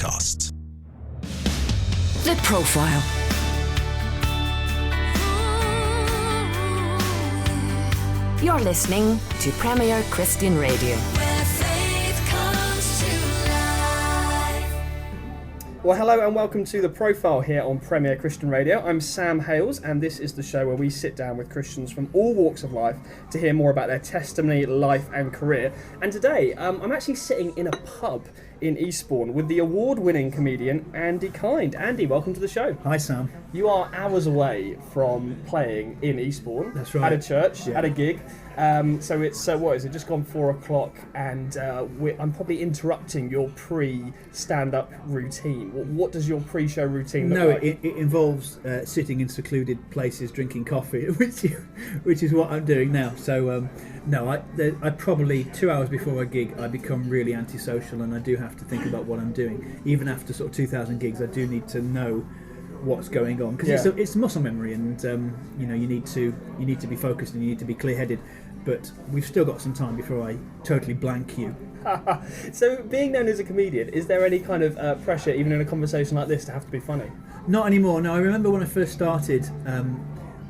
Podcasts. The Profile. You're listening to Premier Christian Radio. Where faith comes to life. Well, hello and welcome to The Profile here on Premier Christian Radio. I'm Sam Hales, and this is the show where we sit down with Christians from all walks of life to hear more about their testimony, life and career. And today, I'm actually sitting in a pub in Eastbourne with the award-winning comedian Andy Kind. Andy, welcome to the show. Hi, Sam. You are hours away from playing in Eastbourne. That's right. At a church, Yeah. at a gig. So it's what is it? Just gone 4 o'clock, and I'm probably interrupting your pre-stand-up routine. What does your pre-show routine look like? It involves sitting in secluded places, drinking coffee, which is what I'm doing now. So I probably 2 hours before a gig I become really antisocial, and I do have to think about what I'm doing. Even after sort of 2,000 gigs, I do need to know what's going on because it's muscle memory, and you need to be focused and you need to be clear-headed. But we've still got some time before I totally blank you. So, being known as a comedian, is there any kind of pressure, even in a conversation like this, to have to be funny? Not anymore. No, I remember when I first started,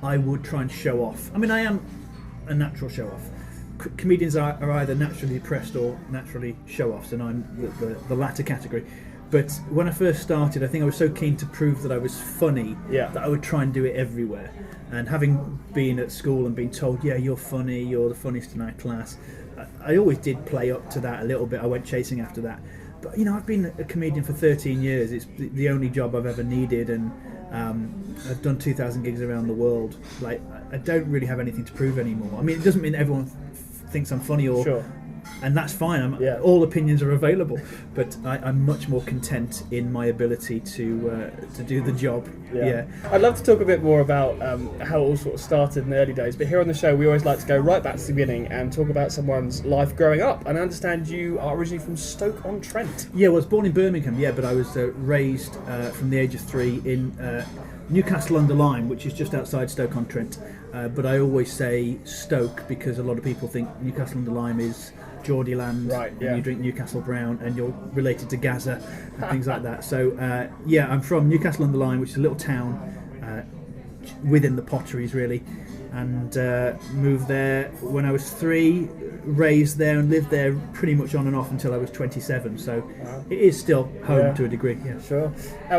I would try and show off. I mean, I am a natural show-off. Comedians are either naturally depressed or naturally show-offs, and I'm the latter category. But when I first started, I think I was so keen to prove that I was funny that I would try and do it everywhere. And having been at school and been told, yeah, you're funny, you're the funniest in our class, I always did play up to that a little bit. I went chasing after that. But, I've been a comedian for 13 years. It's the only job I've ever needed, and I've done 2,000 gigs around the world. Like, I don't really have anything to prove anymore. I mean, it doesn't mean everyone thinks I'm funny or... Sure. And that's fine. All opinions are available, but I'm much more content in my ability to do the job. Yeah. I'd love to talk a bit more about how it all sort of started in the early days, but here on the show we always like to go right back to the beginning and talk about someone's life growing up. And I understand you are originally from Stoke-on-Trent. Yeah, I was born in Birmingham, but I was raised from the age of 3 in Newcastle-under-Lyme, which is just outside Stoke-on-Trent. But I always say Stoke because a lot of people think Newcastle-under-Lyme is Geordie land, right, and you drink Newcastle Brown and you're related to Gaza and things like that. So I'm from Newcastle-under-Lyme, which is a little town within the Potteries really, and moved there when I was 3, raised there and lived there pretty much on and off until I was 27. So it is still home to a degree. Yeah, sure.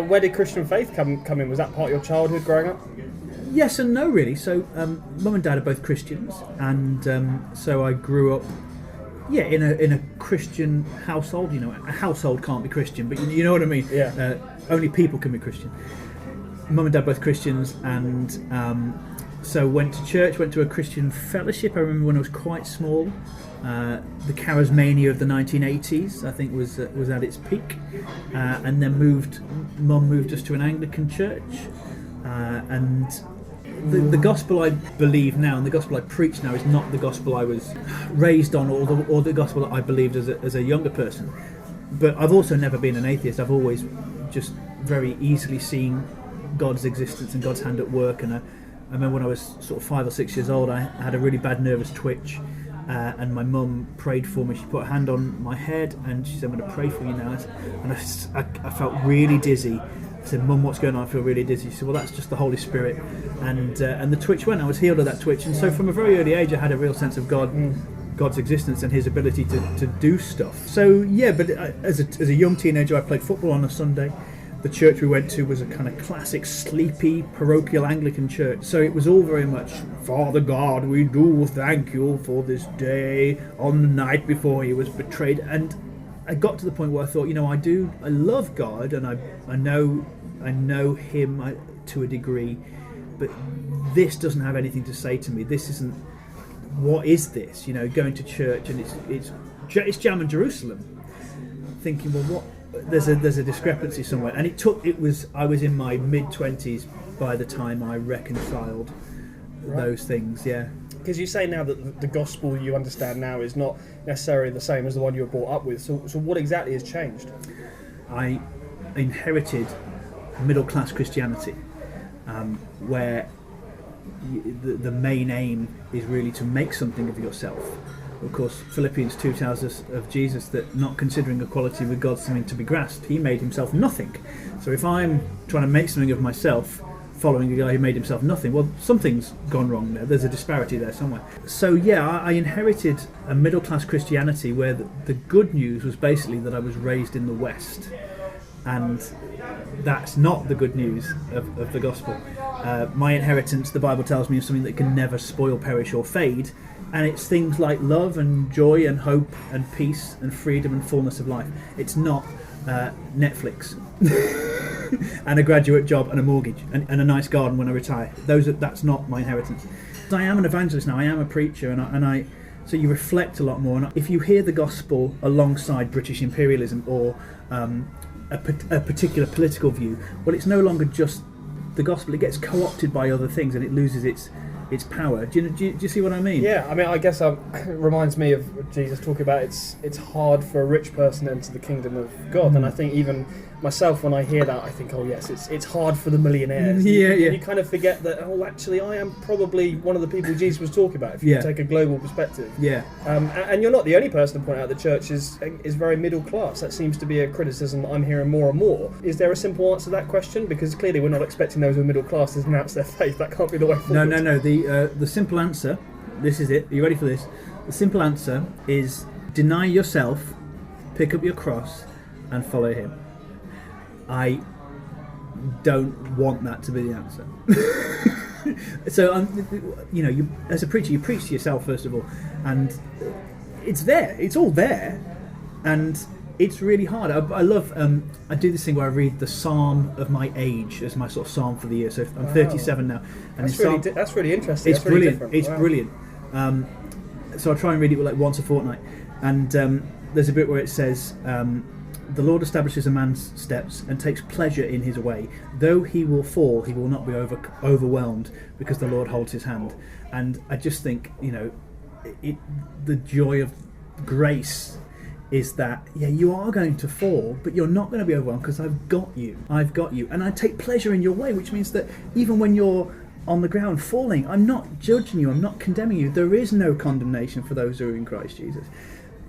Where did Christian faith come in? Was that part of your childhood growing up? Yes and no really. So mum and dad are both Christians, and so I grew up in a Christian household. A household can't be Christian, but you know what I mean. Yeah. Only people can be Christian. Mum and dad both Christians, and so went to church, went to a Christian fellowship. I remember when I was quite small. The charismania of the 1980s, I think, was at its peak, and then Mum moved us to an Anglican church, and the gospel I believe now and the gospel I preach now is not the gospel I was raised on or the gospel that I believed as a younger person. But I've also never been an atheist. I've always just very easily seen God's existence and God's hand at work. And I remember when I was sort of 5 or 6 years old, I had a really bad nervous twitch, and my mum prayed for me. She put her hand on my head and she said, I'm going to pray for you now. And I felt really dizzy. I said, Mum, what's going on? I feel really dizzy. She said, well, that's just the Holy Spirit. And the twitch went. I was healed of that twitch. And so from a very early age, I had a real sense of God's existence and his ability to do stuff. So, but as a young teenager, I played football on a Sunday. The church we went to was a kind of classic, sleepy, parochial Anglican church. So it was all very much, Father God, we do thank you for this day on the night before he was betrayed. And I got to the point where I thought, I love God, and I know him to a degree, but this doesn't have anything to say to me. This isn't, what is this? Going to church and it's Jam and Jerusalem. Thinking, well, what? There's a discrepancy somewhere, and I was in my mid-20s by the time I reconciled those things. Yeah. Because you say now that the gospel you understand now is not necessarily the same as the one you were brought up with. So what exactly has changed? I inherited middle-class Christianity, where the main aim is really to make something of yourself. Of course, Philippians 2 tells us of Jesus that not considering equality with God something to be grasped, he made himself nothing. So if I'm trying to make something of myself, following a guy who made himself nothing, well, something's gone wrong there. There's a disparity there somewhere. So yeah, I inherited a middle-class Christianity where the good news was basically that I was raised in the West. And that's not the good news of the gospel. My inheritance, the Bible tells me, is something that can never spoil, perish or fade, and it's things like love and joy and hope and peace and freedom and fullness of life. It's not Netflix and a graduate job and a mortgage and a nice garden when I retire. That's not my inheritance. I am an evangelist now. I am a preacher, so you reflect a lot more. And if you hear the gospel alongside British imperialism or a particular political view, well, it's no longer just the gospel. It gets co-opted by other things and it loses its power. Do you see what I mean? Yeah, I mean, I guess it reminds me of Jesus talking about it's hard for a rich person to enter the kingdom of God, and I think even myself, when I hear that, I think, oh yes, it's hard for the millionaires. Yeah. You kind of forget that, oh, actually, I am probably one of the people Jesus was talking about, if you take a global perspective. Yeah. And you're not the only person to point out the church is very middle class. That seems to be a criticism that I'm hearing more and more. Is there a simple answer to that question? Because clearly we're not expecting those who are middle class to renounce their faith. That can't be the way forward. No. The simple answer, this is it. Are you ready for this? The simple answer is deny yourself, pick up your cross, and follow him. I don't want that to be the answer. So, you as a preacher, you preach to yourself first of all, and it's there. It's all there, and it's really hard. I love. I do this thing where I read the Psalm of my age as my sort of psalm for the year. So I'm 37 now, and that's really interesting. It's brilliant. It's brilliant. So I try and read it like once a fortnight, and there's a bit where it says. The Lord establishes a man's steps and takes pleasure in his way. Though he will fall, he will not be overwhelmed because the Lord holds his hand. And I just think, the joy of grace is that, you are going to fall, but you're not going to be overwhelmed because I've got you. And I take pleasure in your way, which means that even when you're on the ground falling, I'm not judging you, I'm not condemning you. There is no condemnation for those who are in Christ Jesus.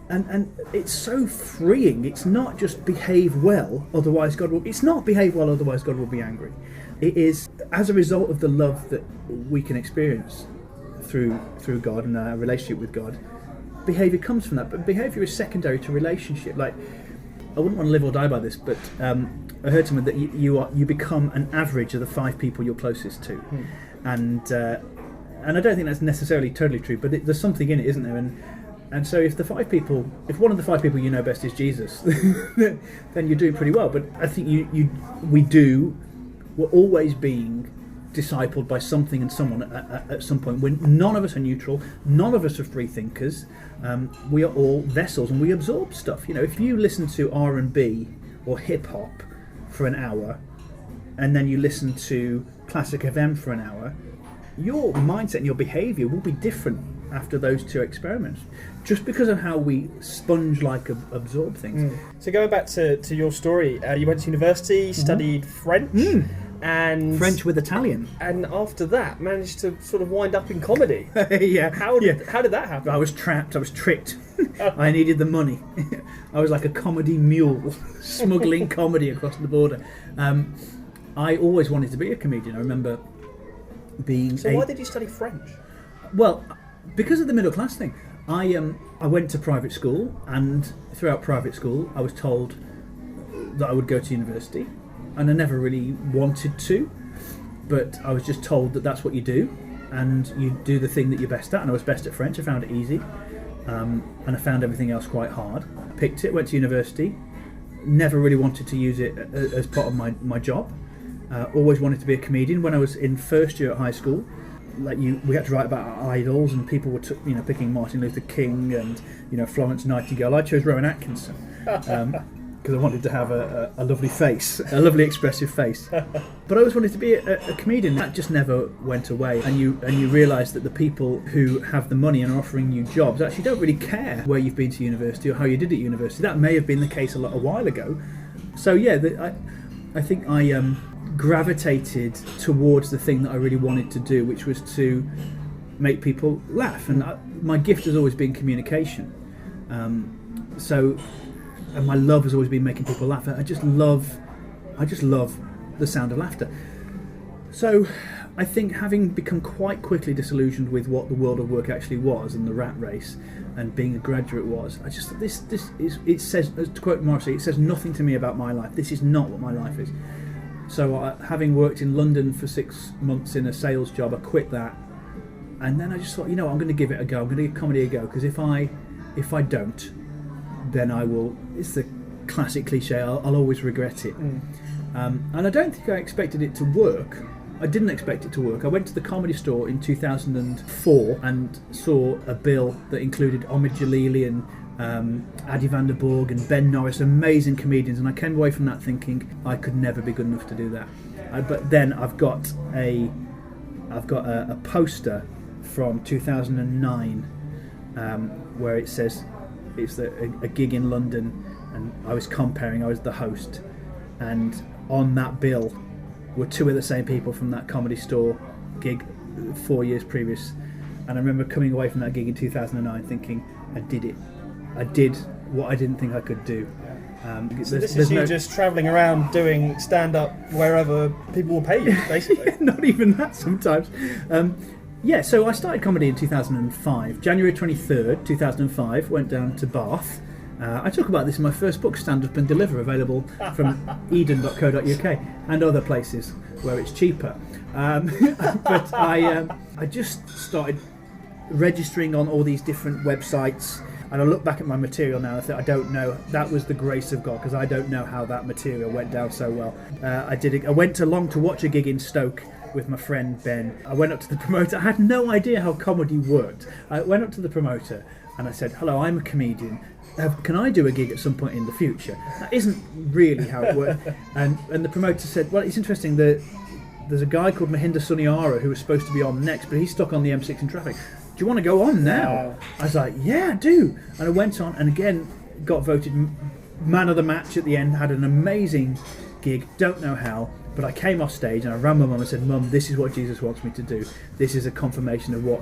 And it's so freeing. It's not just behave well, otherwise God will... It's not behave well, otherwise God will be angry. It is as a result of the love that we can experience through God and our relationship with God. Behaviour comes from that, but behaviour is secondary to relationship. Like, I wouldn't want to live or die by this, but I heard somewhere that you become an average of the 5 people you're closest to. And I don't think that's necessarily totally true, but there's something in it, isn't there? And so if one of the 5 people you know best is Jesus, then you're doing pretty well. But I think we're always being discipled by something and someone at some point. None of us are neutral. None of us are free thinkers. We are all vessels and we absorb stuff. If you listen to R&B or hip hop for an hour, and then you listen to classic FM for an hour, your mindset and your behaviour will be different after those 2 experiments, just because of how we sponge-like absorb things. So going back to your story, you went to university, studied French, and French with Italian, and after that managed to sort of wind up in comedy. How did that happen? I was trapped. I was tricked. I needed the money. I was like a comedy mule, smuggling comedy across the border. I always wanted to be a comedian. I remember being. So why did you study French? Well, because of the middle class thing. I went to private school, and throughout private school I was told that I would go to university, and I never really wanted to, but I was just told that that's what you do, and you do the thing that you're best at. And I was best at French. I found it easy, and I found everything else quite hard. Picked it, went to university, never really wanted to use it as part of my job. Always wanted to be a comedian. When I was in first year at high school, we had to write about our idols, and people were picking Martin Luther King and Florence Nightingale. I chose Rowan Atkinson because I wanted to have a lovely face, a lovely expressive face. But I always wanted to be a comedian. That just never went away. And you realise that the people who have the money and are offering you jobs actually don't really care where you've been to university or how you did at university. That may have been the case a while ago. So I think I gravitated towards the thing that I really wanted to do, which was to make people laugh, and my gift has always been communication. And my love has always been making people laugh. I just love the sound of laughter. So I think, having become quite quickly disillusioned with what the world of work actually was and the rat race and being a graduate was, I just thought it says, to quote Morrissey, it says nothing to me about my life. This is not what my life is. So having worked in London for 6 months in a sales job, I quit that, and then I just thought, I'm going to give it a go. I'm going to give comedy a go, because if I don't, then I will. It's the classic cliche. I'll always regret it. And I don't think I expected it to work. I didn't expect it to work. I went to the Comedy Store in 2004 and saw a bill that included Omid Jalili and Adi van der Borg and Ben Norris, amazing comedians, and I came away from that thinking I could never be good enough to do that. But then I've got a poster from 2009 where it says it's a gig in London, and I was comparing. I was the host, and on that bill were two of the same people from that Comedy Store gig 4 years previous. And I remember coming away from that gig in 2009 thinking, I did it. I did what I didn't think I could do. So this is you just travelling around doing stand-up wherever people will pay you, basically. Not even that sometimes. So I started comedy in 2005. January 23rd, 2005, went down to Bath. I talk about this in my first book, Stand Up and Deliver, available from eden.co.uk and other places where it's cheaper. But I just started registering on all these different websites, and I look back at my material now and I think, I don't know, that was the grace of God, because I don't know how that material went down so well. I went along to watch a gig in Stoke with my friend Ben. I went up to the promoter. I had no idea how comedy worked. I went up to the promoter and I said, hello, I'm a comedian. Can I do a gig at some point in the future? That isn't really how it works. And the promoter said, well, it's interesting that there's a guy called Mahinda Suniara who was supposed to be on next, but he's stuck on the M6 in traffic. Do you want to go on now? Wow. I was like, yeah, I do. And I went on and again got voted man of the match at the end, had an amazing gig, don't know how, but I came off stage and I ran my mum and said, Mum, this is what Jesus wants me to do. This is a confirmation of what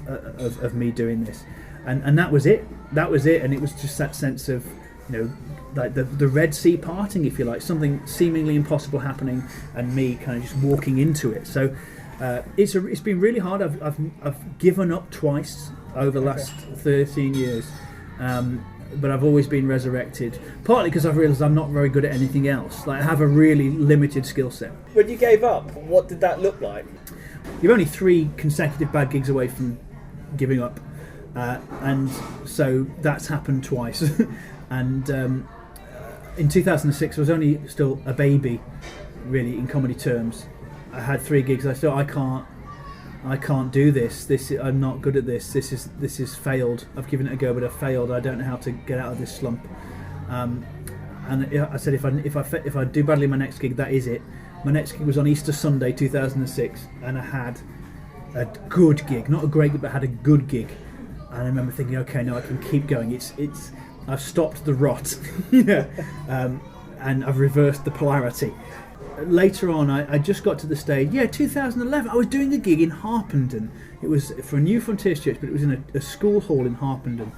of me doing this. And that was it. That was it. And it was just that sense of, like the Red Sea parting, if you like, something seemingly impossible happening, and me kind of just walking into it. So it's been really hard. I've given up twice over the last 13 years, but I've always been resurrected. Partly because I've realised I'm not very good at anything else. Like, I have a really limited skill set. When you gave up, what did that look like? You're only 3 consecutive bad gigs away from giving up. And so that's happened twice. And in 2006, I was only still a baby, really, in comedy terms. I had 3 gigs. I thought, I can't do this. I'm not good at this. This is failed. I've given it a go, but I've failed. I don't know how to get out of this slump. And I said, if I do badly in my next gig, that is it. My next gig was on Easter Sunday 2006, and I had a good gig, not a great gig, but I had a good gig. And I remember thinking, okay, no, I can keep going. I've stopped the rot, and I've reversed the polarity. Later on, I just got to the stage. 2011. I was doing a gig in Harpenden. It was for a New Frontiers church, but it was in a school hall in Harpenden,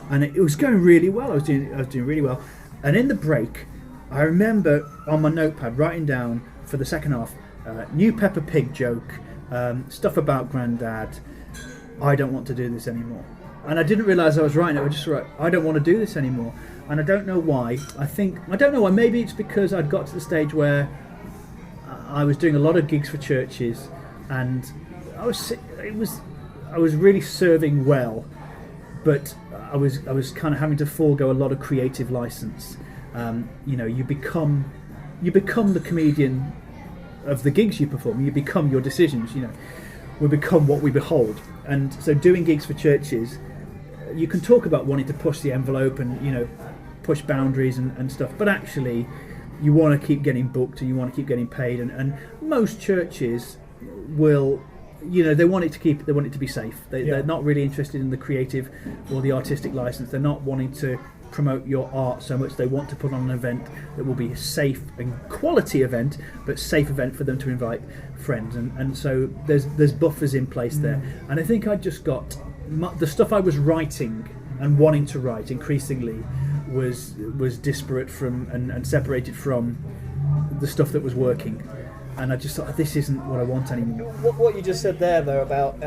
and it was going really well. I was doing really well. And in the break, I remember on my notepad writing down for the second half, new Peppa Pig joke, stuff about Grandad. I don't want to do this anymore. And I didn't realise I was writing it. I just wrote, I don't want to do this anymore. And I don't know why. I don't know why. Maybe it's because I'd got to the stage where I was doing a lot of gigs for churches, and I was really serving well, but I was kind of having to forego a lot of creative license. You become the comedian of the gigs you perform. You become your decisions. We become what we behold. And so doing gigs for churches, you can talk about wanting to push the envelope and push boundaries and stuff, but actually you want to keep getting booked and you want to keep getting paid, and most churches will, they want it to be safe. They're not really interested in the creative or the artistic license. They're not wanting to promote your art so much they want to put on an event that will be a safe and quality event, but safe event for them to invite friends, and so there's buffers in place there. And I think I just got the stuff I was writing and wanting to write increasingly was disparate from and separated from the stuff that was working. And I just thought, this isn't what I want anymore. What you just said there, though, about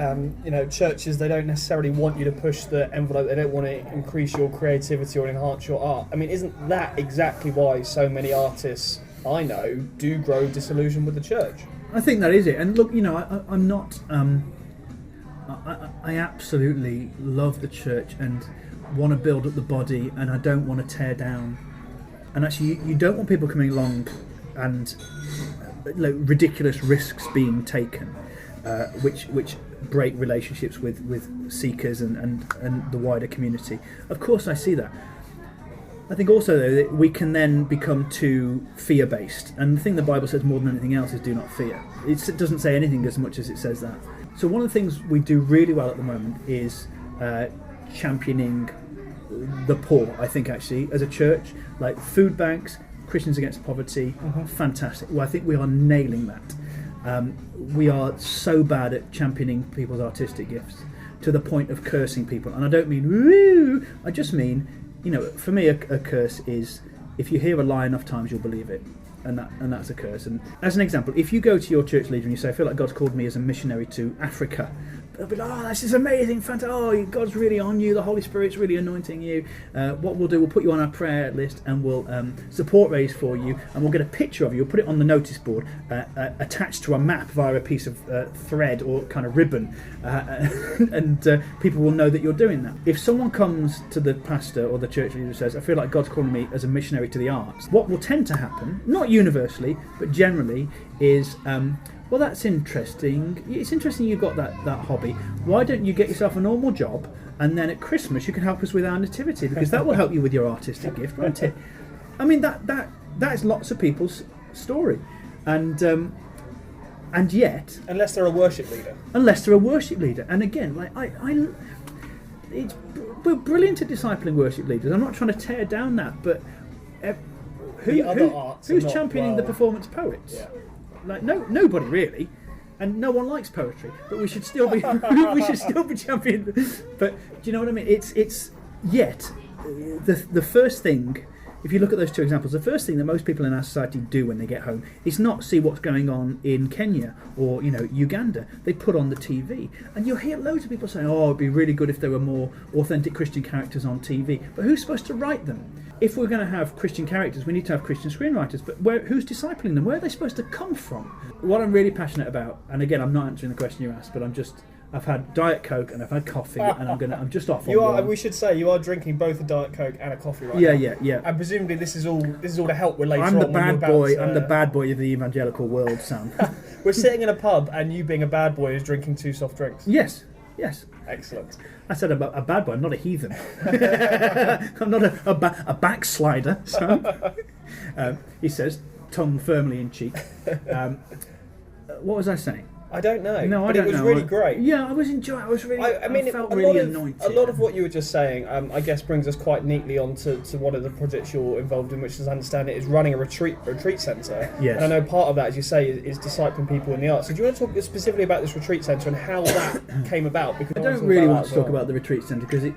churches, they don't necessarily want you to push the envelope. They don't want to increase your creativity or enhance your art. I mean, isn't that exactly why so many artists I know do grow disillusioned with the church? I think that is it. And look, I'm not. I absolutely love the church and want to build up the body, and I don't want to tear down. And actually, you don't want people coming along and ridiculous risks being taken, which break relationships with seekers and the wider community. Of course, I see that. I think also, though, that we can then become too fear-based. And the thing the Bible says more than anything else is do not fear. It doesn't say anything as much as it says that. So one of the things we do really well at the moment is championing the poor, I think, actually, as a church. Like food banks, Christians Against Poverty, fantastic. Well, I think we are nailing that. We are so bad at championing people's artistic gifts to the point of cursing people. And I don't mean, woo, I just mean, for me, a curse is if you hear a lie enough times, you'll believe it. And that's a curse. And as an example, if you go to your church leader and you say, I feel like God's called me as a missionary to Africa, they'll be like, oh, this is amazing, fantastic, oh, God's really on you, the Holy Spirit's really anointing you. What we'll do, we'll put you on our prayer list and we'll support raise for you, and we'll get a picture of you, we'll put it on the notice board, attached to a map via a piece of thread or kind of ribbon, and people will know that you're doing that. If someone comes to the pastor or the church leader and says, I feel like God's calling me as a missionary to the arts, what will tend to happen, not universally, but generally, is well, that's interesting. It's interesting you've got that hobby. Why don't you get yourself a normal job, and then at Christmas you can help us with our nativity, because that will help you with your artistic gift, won't it? I mean, that is lots of people's story, and yet, unless they're a worship leader. And again, like we're brilliant at discipling worship leaders. I'm not trying to tear down that, but who's championing the performance poets? Yeah. Like nobody really, and no one likes poetry. But we should still be championing. But do you know what I mean? It's yet the first thing. If you look at those two examples, the first thing that most people in our society do when they get home is not see what's going on in Kenya or Uganda. They put on the TV, and you'll hear loads of people saying, "Oh, it'd be really good if there were more authentic Christian characters on TV." But who's supposed to write them? If we're going to have Christian characters, we need to have Christian screenwriters. But who's discipling them? Where are they supposed to come from? What I'm really passionate about, and again, I'm not answering the question you asked, but I've had Diet Coke and I've had coffee, and I'm just off. We should say you are drinking both a Diet Coke and a coffee right now. Yeah. And presumably this is all to help with later on. I'm the bad boy of the evangelical world, Sam. We're sitting in a pub, and you, being a bad boy, is drinking 2 soft drinks. Yes. Excellent. I said a bad boy, I'm not a heathen. I'm not a backslider. So. He says, tongue firmly in cheek. What was I saying? I don't know. No, but I don't know. It was really great. Yeah, I was enjoying. I felt really anointed. A lot of what you were just saying, I guess, brings us quite neatly on to one of the projects you're involved in, which, as I understand it, is running a retreat centre. Yes. And I know part of that, as you say, is discipling people in the arts. So do you want to talk specifically about this retreat centre and how that came about? Because I don't really want to talk about the retreat centre because it.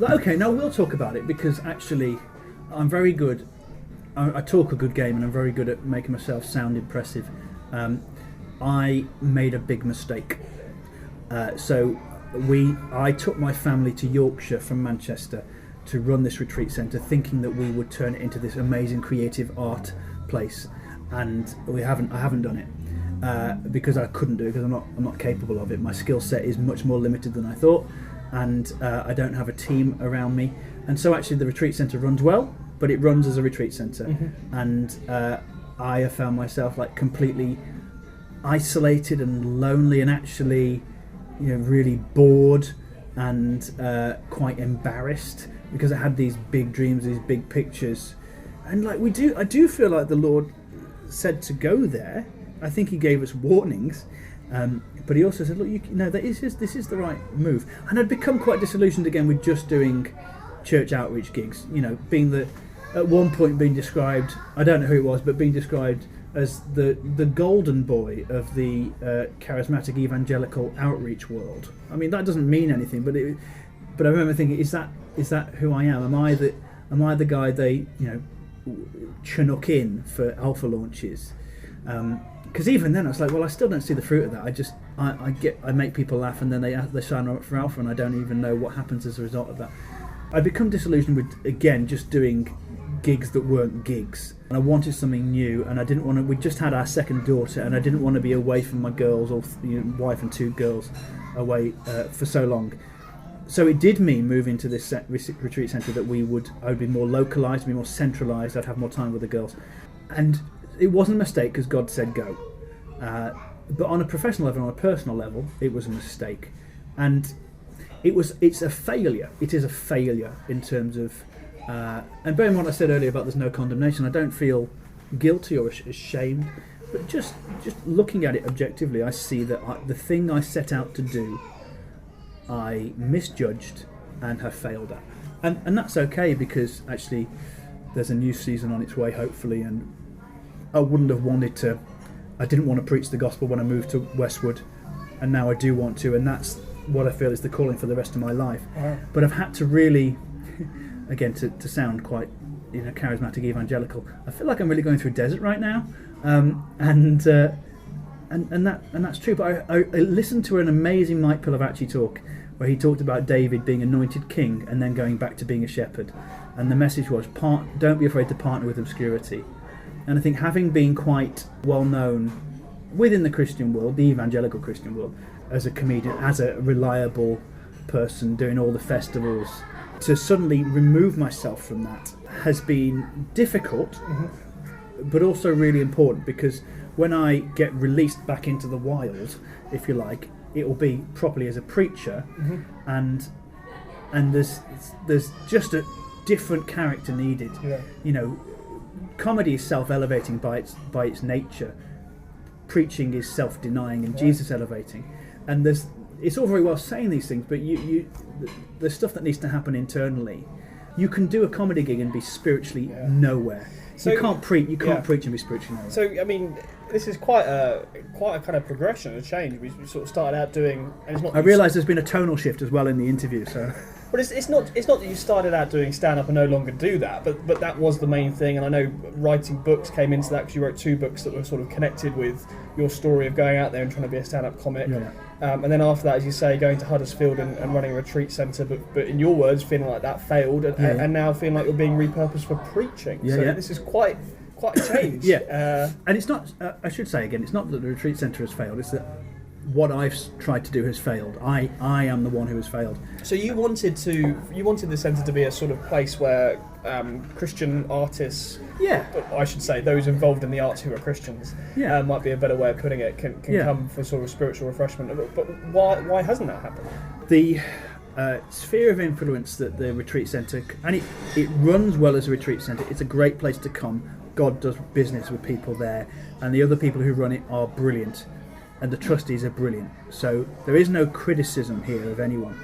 Okay, now we'll talk about it because actually, I'm very good. I talk a good game, and I'm very good at making myself sound impressive. I made a big mistake. I took my family to Yorkshire from Manchester to run this retreat centre, thinking that we would turn it into this amazing creative art place, and I haven't done it because I couldn't do it, because I'm not capable of it. My skill set is much more limited than I thought, and I don't have a team around me. And so actually the retreat centre runs well, but it runs as a retreat centre, and I have found myself like completely isolated and lonely, and actually really bored and quite embarrassed, because I had these big dreams, these big pictures, and I do feel like the Lord said to go there. I think he gave us warnings, but he also said, look, this is the right move. And I'd become quite disillusioned again with just doing church outreach gigs. At one point being described, I don't know who it was, but being described as the golden boy of the charismatic evangelical outreach world. I mean, that doesn't mean anything, but I remember thinking, is that who I am? Am I the guy they chinook in for alpha launches? Because even then I was like, well, I still don't see the fruit of that. I make people laugh, and then they sign up for alpha, and I don't even know what happens as a result of that. I become disillusioned with, again, just doing gigs that weren't gigs, and I wanted something new, and I didn't want to. We just had our second daughter, and I didn't want to be away from my girls, or wife and 2 girls away for so long. So it did mean moving to this retreat centre that I would be more localised, be more centralised. I'd have more time with the girls, and it wasn't a mistake because God said go. But on a professional level, on a personal level, it was a mistake, and it's a failure. It is a failure in terms of. And bearing in mind what I said earlier about there's no condemnation, I don't feel guilty or ashamed, but just looking at it objectively, I see that the thing I set out to do, I misjudged and have failed at. And that's okay, because actually there's a new season on its way, hopefully, and I didn't want to preach the gospel when I moved to Westwood, and now I do want to, and that's what I feel is the calling for the rest of my life. But I've had to really, again, to sound quite charismatic evangelical, I feel like I'm really going through a desert right now, and that's true. But I listened to an amazing Mike Pilavachi talk where he talked about David being anointed king and then going back to being a shepherd, and the message was don't be afraid to partner with obscurity. And I think, having been quite well known within the Christian world, the evangelical Christian world, as a comedian, as a reliable person doing all the festivals, to suddenly remove myself from that has been difficult, but also really important, because when I get released back into the wild, if you like, it will be properly as a preacher, and there's just a different character needed. Comedy is self-elevating by its nature. Preaching is self-denying and Jesus elevating. And it's all very well saying these things, but there's stuff that needs to happen internally. You can do a comedy gig and be spiritually nowhere. So, you can't preach and be spiritually nowhere. So, I mean, this is quite a kind of progression, a change. We sort of started out doing, and it's not. I realise there's been a tonal shift as well in the interview. So, but it's not that you started out doing stand-up and no longer do that. But that was the main thing. And I know writing books came into that, because you wrote 2 books that were sort of connected with your story of going out there and trying to be a stand-up comic. Yeah. And then after that, as you say, going to Huddersfield and running a retreat centre, but in your words, feeling like that failed, and now feeling like you're being repurposed for preaching. This is quite a change. And it's not, I should say again, it's not that the retreat centre has failed, it's that what I've tried to do has failed. I am the one who has failed. So you wanted the centre to be a sort of place where Christian artists, I should say those involved in the arts who are Christians, might be a better way of putting it, can come for sort of spiritual refreshment. But why hasn't that happened? The sphere of influence that the retreat centre, and it runs well as a retreat centre. It's a great place to come. God does business with people there, and the other people who run it are brilliant, and the trustees are brilliant. So there is no criticism here of anyone.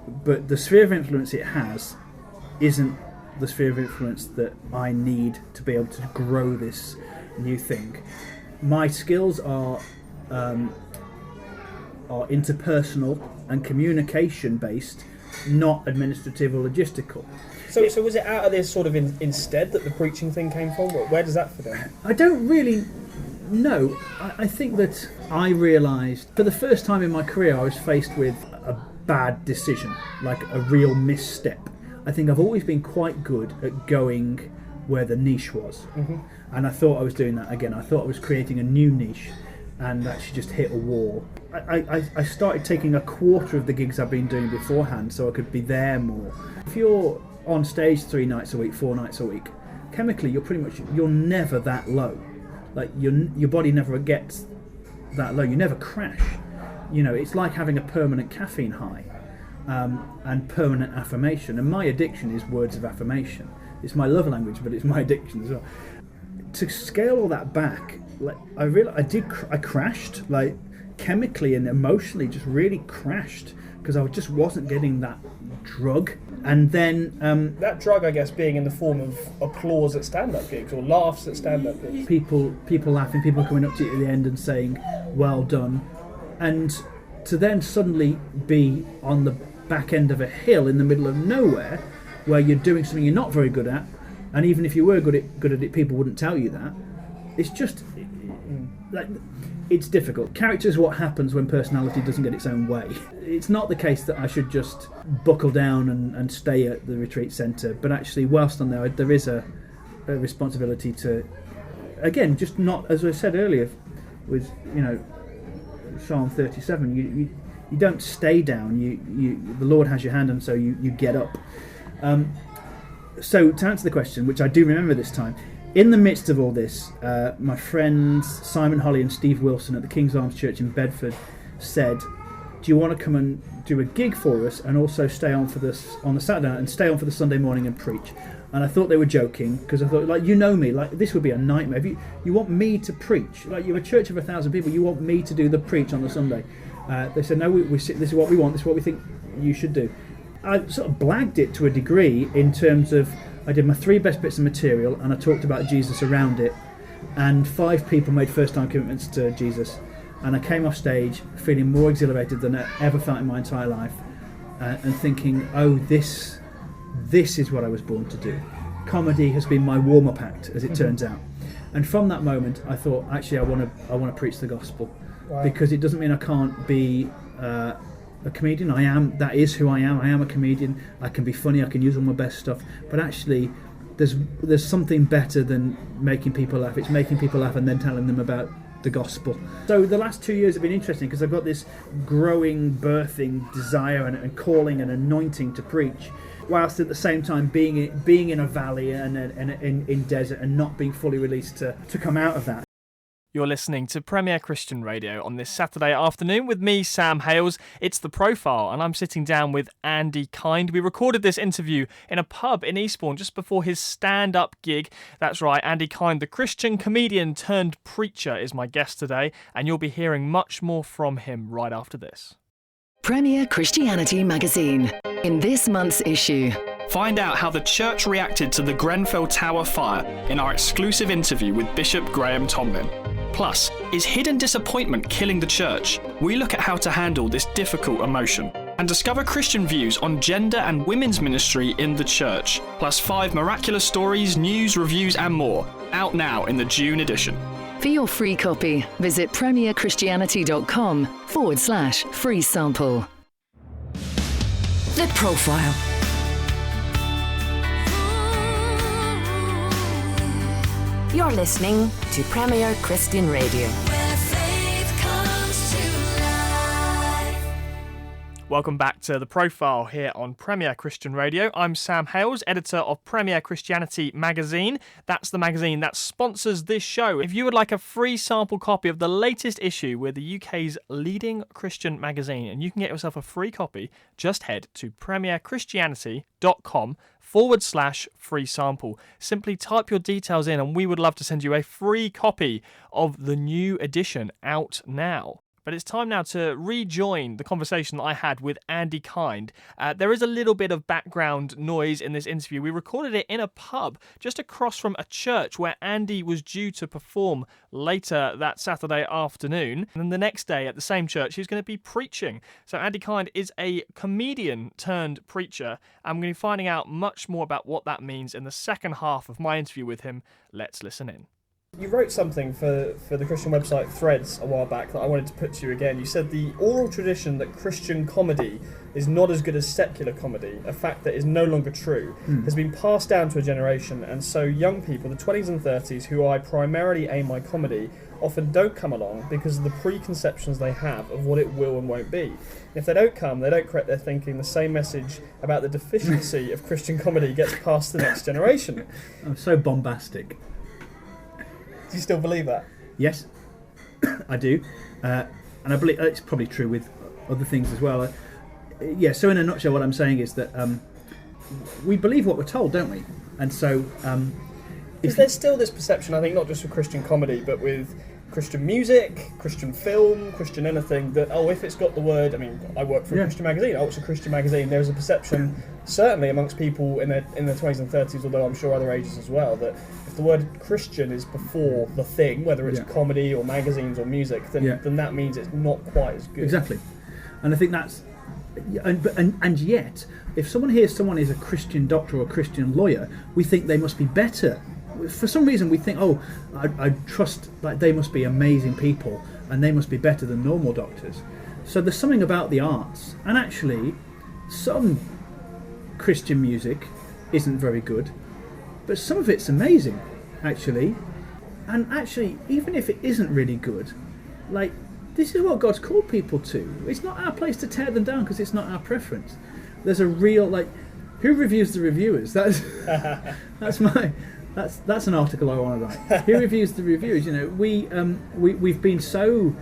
But the sphere of influence it has isn't the sphere of influence that I need to be able to grow this new thing. My skills are interpersonal and communication based, not administrative or logistical. So was it out of this sort of instead that the preaching thing came from? Where does that fit in? I don't really know. I think that I realised for the first time in my career I was faced with a bad decision, like a real misstep. I think I've always been quite good at going where the niche was. And I thought I was doing that again. I thought I was creating a new niche, and actually just hit a wall. I started taking a quarter of the gigs I've been doing beforehand so I could be there more. If you're on stage 3 nights a week, 4 nights a week, chemically you're never that low. Like your body never gets that low. You never crash. It's like having a permanent caffeine high, and permanent affirmation. And my addiction is words of affirmation. It's my love language, but it's my addiction as well. To scale all that back, like I realized I crashed, like chemically and emotionally, just really crashed, because I just wasn't getting that drug. And then that drug, I guess, being in the form of applause at stand-up gigs or laughs at stand-up gigs. people laughing, people coming up to you at the end and saying, "Well done," and to then suddenly be on the back end of a hill in the middle of nowhere, where you're doing something you're not very good at, and even if you were good at it, people wouldn't tell you that. It's just like. It's difficult. Character is what happens when personality doesn't get its own way. It's not the case that I should just buckle down and stay at the retreat centre, but actually, whilst I'm there is a responsibility to, again, just not, as I said earlier, with Psalm 37. You don't stay down. The Lord has your hand, and so you get up. So to answer the question, which I do remember this time. In the midst of all this, my friends Simon Holly and Steve Wilson at the King's Arms Church in Bedford said, "Do you want to come and do a gig for us and also stay on for this on the Saturday night and stay on for the Sunday morning and preach?" And I thought they were joking, because I thought, like, me, like, this would be a nightmare. If you want me to preach, like, you're a church of 1,000 people, you want me to do the preach on the Sunday? They said, "No, this is what we want. This is what we think you should do." I sort of blagged it to a degree in terms of I did my 3 best bits of material and I talked about Jesus around it, and 5 people made first-time commitments to Jesus, and I came off stage feeling more exhilarated than I ever felt in my entire life, and thinking, oh, this is what I was born to do. Comedy has been my warm-up act, as it turns out. And from that moment I thought, actually, I want to preach the gospel. Wow. Because it doesn't mean I can't be a comedian. That is who I am. I am a comedian. I can be funny. I can use all my best stuff. But actually, there's something better than making people laugh. It's making people laugh and then telling them about the gospel. So the last 2 years have been interesting, because I've got this growing, birthing desire and calling and anointing to preach, whilst at the same time being in a valley and in desert and not being fully released to come out of that. You're listening to Premier Christian Radio on this Saturday afternoon with me, Sam Hales. It's The Profile, and I'm sitting down with Andy Kind. We recorded this interview in a pub in Eastbourne just before his stand-up gig. That's right, Andy Kind, the Christian comedian turned preacher, is my guest today, and you'll be hearing much more from him right after this. Premier Christianity magazine. In this month's issue, Find out how the church reacted to the Grenfell Tower fire in our exclusive interview with Bishop Graham Tomlin. Plus, is hidden disappointment killing the church? We look at how to handle this difficult emotion and discover Christian views on gender and women's ministry in the church. Plus 5 miraculous stories, news, reviews and more. Out now in the June edition. for your free copy, visit premierchristianity.com/free sample. The Profile. You're listening to Premier Christian Radio. Where faith comes to life. Welcome back to The Profile here on Premier Christian Radio. I'm Sam Hales, editor of Premier Christianity magazine. That's the magazine that sponsors this show. If you would like a free sample copy of the latest issue, we're the UK's leading Christian magazine, and you can get yourself a free copy. Just head to premierchristianity.com/free sample. Simply type your details in and we would love to send you a free copy of the new edition out now. But it's time now to rejoin the conversation that I had with Andy Kind. There is a little bit of background noise in this interview. We recorded it in a pub just across from a church where Andy was due to perform later that Saturday afternoon. And then the next day at the same church, he's going to be preaching. So Andy Kind is a comedian turned preacher. I'm going to be finding out much more about what that means in the second half of my interview with him. Let's listen in. You wrote something for the Christian website Threads a while back that I wanted to put to you again. You said the oral tradition that Christian comedy is not as good as secular comedy, a fact that is no longer true, has been passed down to a generation, and so young people, the 20s and 30s, who I primarily aim my comedy, often don't come along because of the preconceptions they have of what it will and won't be. If they don't come, they don't correct their thinking. The same message about the deficiency of Christian comedy gets passed to the next generation. I'm so bombastic. Do you still believe that? Yes, I do, and I believe it's probably true with other things as well. So in a nutshell, what I'm saying is that we believe what we're told, don't we? And so, Is there still this perception, I think, not just with Christian comedy, but with Christian music, Christian film, Christian anything, that, if it's got the word, I mean, I work for a Christian magazine, it's a Christian magazine, there's a perception, certainly amongst people in their 20s and 30s, although I'm sure other ages as well, that if the word Christian is before the thing, whether it's comedy or magazines or music, then that means it's not quite as good. Exactly. And I think that's, and yet, if someone hears someone is a Christian doctor or a Christian lawyer, we think they must be better. For some reason we think, I trust, like, they must be amazing people and they must be better than normal doctors. So there's something about the arts, and actually some Christian music isn't very good, but some of it's amazing, actually. And actually, even if it isn't really good, like, this is what God's called people to. It's not our place to tear them down because it's not our preference. There's a real, like, who reviews the reviewers? That's That's an article I want to write. Who reviews the reviewers? You know, we've been so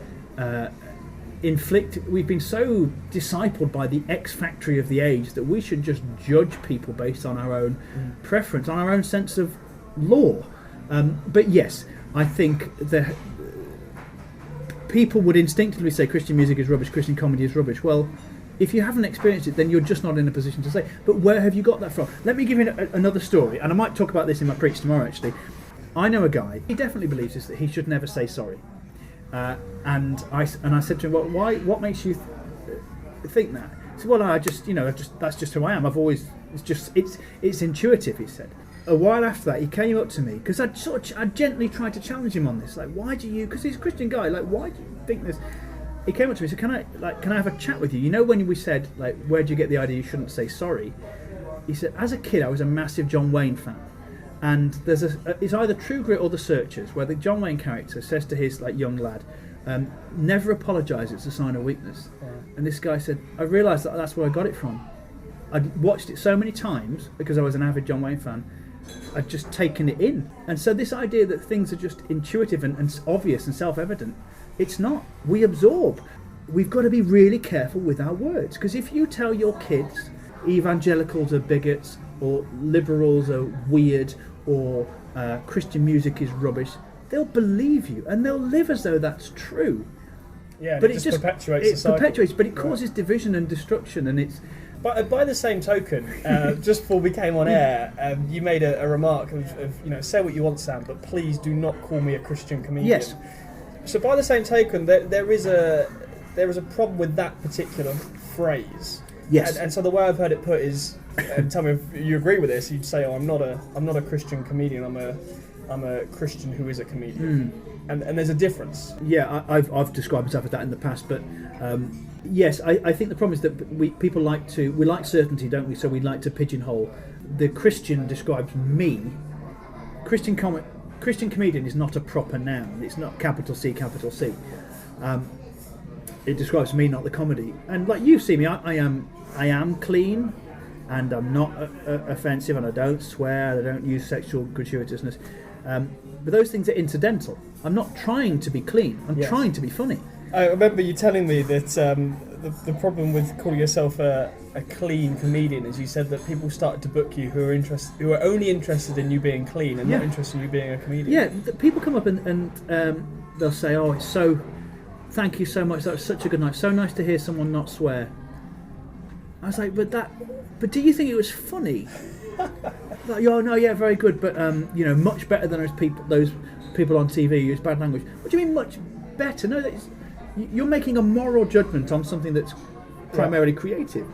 we've been so discipled by the X factory of the age that we should just judge people based on our own preference, on our own sense of law. But yes, I think that people would instinctively say Christian music is rubbish, Christian comedy is rubbish. Well, if you haven't experienced it, then you're just not in a position to say. But where have you got that from? Let me give you another story, and I might talk about this in my preach tomorrow, actually. I know a guy, he definitely believes this, that he should never say sorry. And I said to him, well, why? What makes you think that? He said, well, that's just who I am. It's intuitive, he said. A while after that, he came up to me, because I gently tried to challenge him on this. Like, why do you, because he's a Christian guy, like, why do you think this? He came up to me and said, can I have a chat with you? You know, when we said, like, where do you get the idea you shouldn't say sorry? He said, as a kid, I was a massive John Wayne fan. And there's it's either True Grit or The Searchers, where the John Wayne character says to his, like, young lad, never apologise, it's a sign of weakness. Yeah. And this guy said, I realised that that's where I got it from. I'd watched it so many times, because I was an avid John Wayne fan, I'd just taken it in. And so this idea that things are just intuitive and obvious and self-evident, it's not. We absorb. We've got to be really careful with our words, because if you tell your kids evangelicals are bigots, or liberals are weird, or Christian music is rubbish, they'll believe you and they'll live as though that's true. Yeah, but it just perpetuates the cycle. Perpetuates, but it causes division and destruction, and it's. But by the same token, just before we came on air, you made a remark of say what you want, Sam, but please do not call me a Christian comedian. Yes. So by the same token, there is a problem with that particular phrase. Yes. And so the way I've heard it put is, and tell me if you agree with this, you'd say, I'm not a Christian comedian. I'm a Christian who is a comedian. And there's a difference. Yeah, I've described myself as that in the past, but yes, I think the problem is that people like certainty, don't we? So we like to pigeonhole. The Christian describes me. Christian comedian is not a proper noun. It's not capital C, capital C. It describes me, not the comedy. And like you see me, I am clean, and I'm not offensive, and I don't swear, I don't use sexual gratuitousness. But those things are incidental. I'm not trying to be clean. I'm trying to be funny. I remember you telling me that the problem with calling yourself a clean comedian is you said that people started to book you who are only interested in you being clean and not interested in you being a comedian. Yeah, people come up and they'll say, "Oh, it's so. Thank you so much. That was such a good night. So nice to hear someone not swear." I was like, but do you think it was funny? Like, oh no, yeah, very good, but much better than those people on TV who use bad language. What do you mean much better? No, you're making a moral judgment on something that's primarily creative,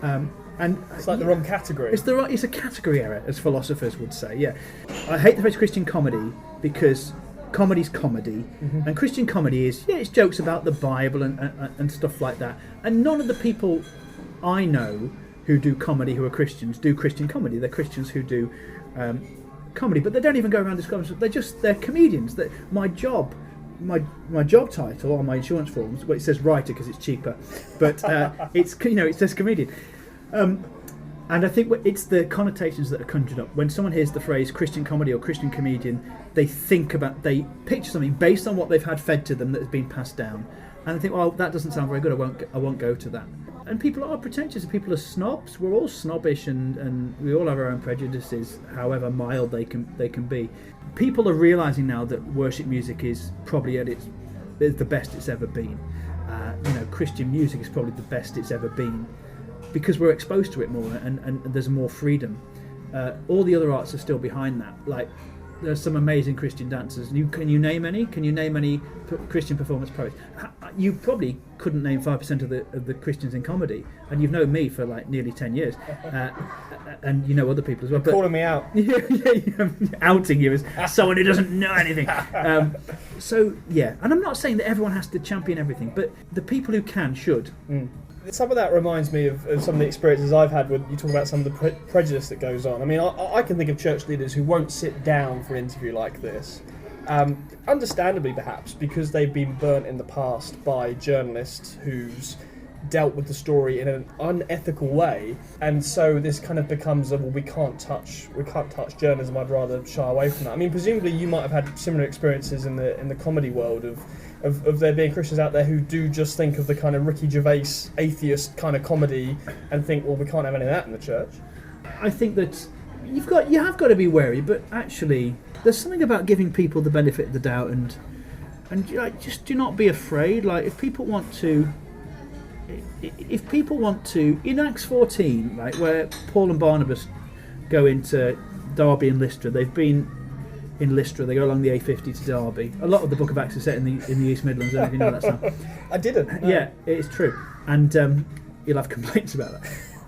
and it's like the wrong category. It's a category error, as philosophers would say. Yeah, I hate the phrase Christian comedy because comedy's comedy, and Christian comedy is it's jokes about the Bible and stuff like that. And none of the people I know who do comedy who are Christians do Christian comedy. They're Christians who do comedy, but they don't even go around describing. They're comedians. That my job title on my insurance forms, well, it says writer because it's cheaper, but it says comedian. And I think it's the connotations that are conjured up. When someone hears the phrase Christian comedy or Christian comedian, they picture something based on what they've had fed to them that has been passed down. And I think, well, that doesn't sound very good, I won't go to that. and people are pretentious, and people are snobs. We're all snobbish, and we all have our own prejudices, however mild they can be. People are realising now that worship music is probably it's the best it's ever been. Christian music is probably the best it's ever been because we're exposed to it more, and there's more freedom. All the other arts are still behind that. Like, there's some amazing Christian dancers. Can you name any? Can you name any Christian performance poets? You probably couldn't name 5% of the Christians in comedy, and you've known me for like nearly 10 years, and you know other people as well. But Calling me out. yeah, outing you as someone who doesn't know anything. So yeah, and I'm not saying that everyone has to champion everything, but the people who can should. Some of that reminds me of some of the experiences I've had when you talk about some of the prejudice that goes on. I mean, I can think of church leaders who won't sit down for an interview like this, understandably perhaps, because they've been burnt in the past by journalists who's dealt with the story in an unethical way, and so this kind of becomes we can't touch journalism. I'd rather shy away from that. I mean, presumably you might have had similar experiences in the comedy world of there being Christians out there who do just think of the kind of Ricky Gervais atheist kind of comedy and think, well, we can't have any of that in the church. I think that you have got to be wary, but actually there's something about giving people the benefit of the doubt, and just do not be afraid. Like, if people want to, in Acts 14, right, where Paul and Barnabas go into Derby and Lystra, they've been in Lystra, they go along the A50 to Derby. A lot of the Book of Acts is set in the East Midlands. I don't know if you know that, Sam. I didn't. No. Yeah, it's true, and you'll have complaints about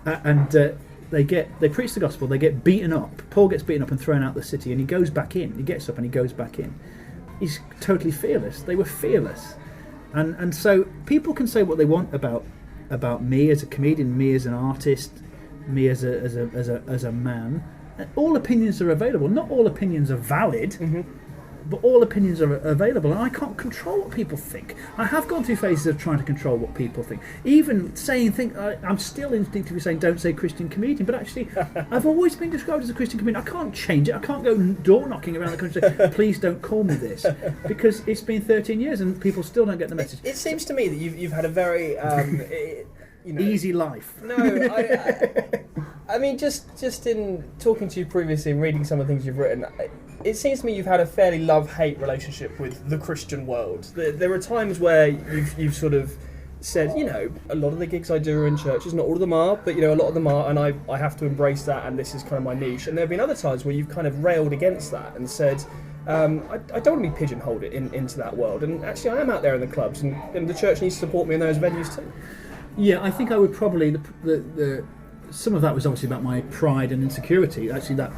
that. They preach the gospel. They get beaten up. Paul gets beaten up and thrown out of the city, and he goes back in. He gets up and he goes back in. He's totally fearless. They were fearless, and so people can say what they want about me as a comedian, me as an artist, me as a man. All opinions are available. Not all opinions are valid, but all opinions are available, and I can't control what people think. I have gone through phases of trying to control what people think. Even I'm still instinctively saying don't say Christian comedian, but actually I've always been described as a Christian comedian. I can't change it. I can't go door knocking around the country saying, please don't call me this, because it's been 13 years and people still don't get the message. It seems to me that you've had a very easy life. No, I mean, just in talking to you previously and reading some of the things you've written, it seems to me you've had a fairly love-hate relationship with the Christian world. There are times where you've sort of said, a lot of the gigs I do are in churches, not all of them are, but a lot of them are, and I have to embrace that, and this is kind of my niche. And there have been other times where you've kind of railed against that and said, I don't want to be pigeonholed into that world, and actually I am out there in the clubs, and the church needs to support me in those venues too. Yeah, I think I would probably the some of that was obviously about my pride and insecurity. Actually, that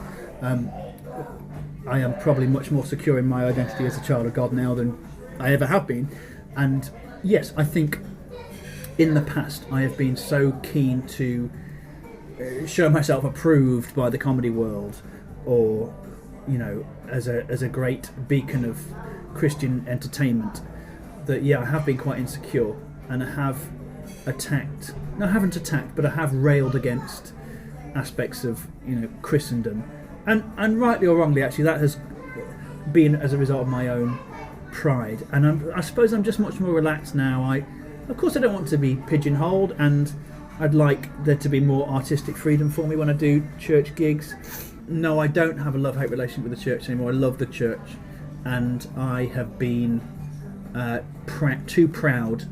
I am probably much more secure in my identity as a child of God now than I ever have been. And yes, I think in the past I have been so keen to show myself approved by the comedy world, or as a great beacon of Christian entertainment, that I have been quite insecure, and I have attacked. No, I haven't attacked, but I have railed against aspects of Christendom, and rightly or wrongly, actually, that has been as a result of my own pride. And I suppose I'm just much more relaxed now. Of course, I don't want to be pigeonholed, and I'd like there to be more artistic freedom for me when I do church gigs. No, I don't have a love-hate relationship with the church anymore. I love the church, and I have been too proud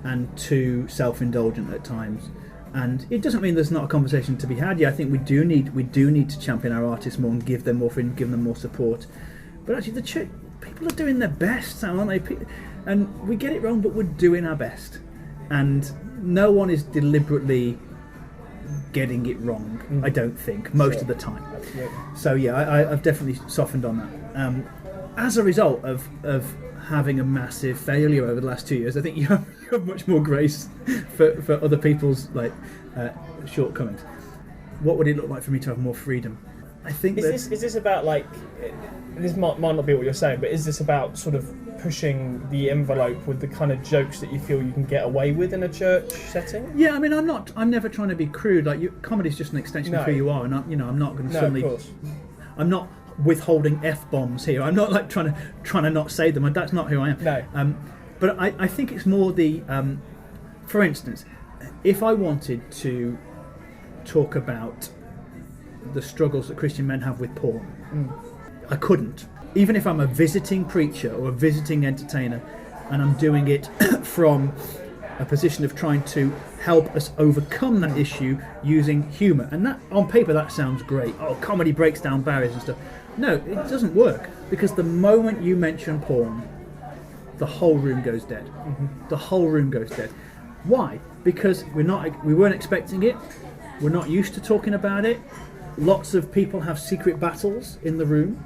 and too self-indulgent at times. And it doesn't mean there's not a conversation to be had. Yeah, I think we do need to champion our artists more and give them more freedom, give them more support. But actually, the church, people are doing their best, aren't they? And we get it wrong, but we're doing our best. And no one is deliberately getting it wrong, I don't think, most of the time. Absolutely. So yeah, I've definitely softened on that. As a result of having a massive failure over the last 2 years, I think you have much more grace for other people's shortcomings. What would it look like for me to have more freedom? I think is this about this might not be what you're saying, but is this about sort of pushing the envelope with the kind of jokes that you feel you can get away with in a church setting? Yeah, I mean, I'm never trying to be crude. Comedy's just an extension of who you are, and I'm not going to suddenly. Of course. I'm not withholding F-bombs here. I'm not trying to not say them. That's not who I am. No. But I think it's more the. For instance, if I wanted to talk about the struggles that Christian men have with porn, I couldn't. Even if I'm a visiting preacher or a visiting entertainer, and I'm doing it from a position of trying to help us overcome that issue using humour. And that, on paper, that sounds great. Oh, comedy breaks down barriers and stuff. No, it doesn't work, because the moment you mention porn, the whole room goes dead. The whole room goes dead. Why? Because we weren't expecting it. We're not used to talking about it. Lots of people have secret battles in the room.